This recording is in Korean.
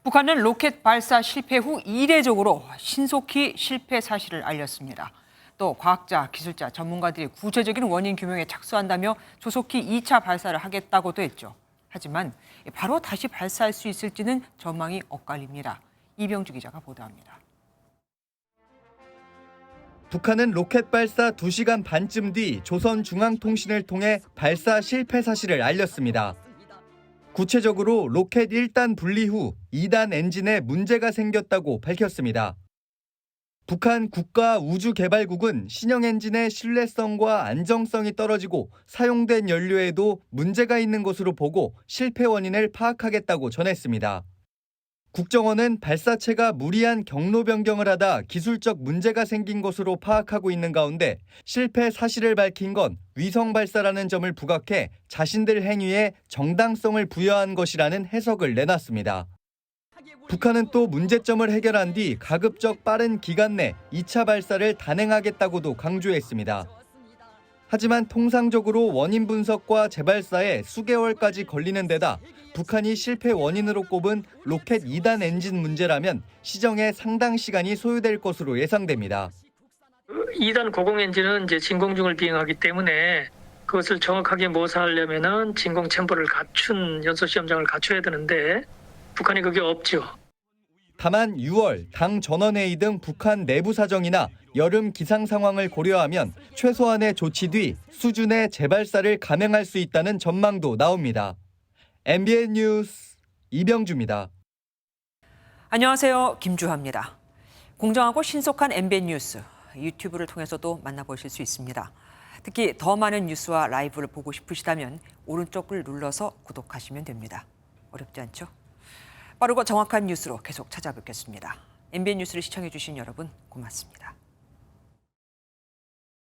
북한은 로켓 발사 실패 후 이례적으로 신속히 실패 사실을 알렸습니다. 또 과학자, 기술자, 전문가들이 구체적인 원인 규명에 착수한다며 조속히 2차 발사를 하겠다고도 했죠. 하지만 바로 다시 발사할 수 있을지는 전망이 엇갈립니다. 이병주 기자가 보도합니다. 북한은 로켓 발사 2시간 반쯤 뒤 조선중앙통신을 통해 발사 실패 사실을 알렸습니다. 구체적으로 로켓 1단 분리 후 2단 엔진에 문제가 생겼다고 밝혔습니다. 북한 국가우주개발국은 신형 엔진의 신뢰성과 안정성이 떨어지고 사용된 연료에도 문제가 있는 것으로 보고 실패 원인을 파악하겠다고 전했습니다. 국정원은 발사체가 무리한 경로 변경을 하다 기술적 문제가 생긴 것으로 파악하고 있는 가운데 실패 사실을 밝힌 건 위성 발사라는 점을 부각해 자신들 행위에 정당성을 부여한 것이라는 해석을 내놨습니다. 북한은 또 문제점을 해결한 뒤 가급적 빠른 기간 내 2차 발사를 단행하겠다고도 강조했습니다. 하지만 통상적으로 원인 분석과 재발사에 수개월까지 걸리는 데다 북한이 실패 원인으로 꼽은 로켓 2단 엔진 문제라면 시정에 상당 시간이 소요될 것으로 예상됩니다. 2단 고공 엔진은 이제 진공 중을 비행하기 때문에 그것을 정확하게 모사하려면은 진공 챔버를 갖춘 연소 시험장을 갖춰야 되는데 북한이 그게 없죠. 다만 6월 당 전원회의 등 북한 내부 사정이나 여름 기상 상황을 고려하면 최소한의 조치 뒤 수준의 재발사를 감행할 수 있다는 전망도 나옵니다. MBN 뉴스 이병주입니다. 안녕하세요. 김주하입니다. 공정하고 신속한 MBN 뉴스, 유튜브를 통해서도 만나보실 수 있습니다. 특히 더 많은 뉴스와 라이브를 보고 싶으시다면 오른쪽을 눌러서 구독하시면 됩니다. 어렵지 않죠? 빠르고 정확한 뉴스로 계속 찾아뵙겠습니다. MBN 뉴스를 시청해주신 여러분 고맙습니다.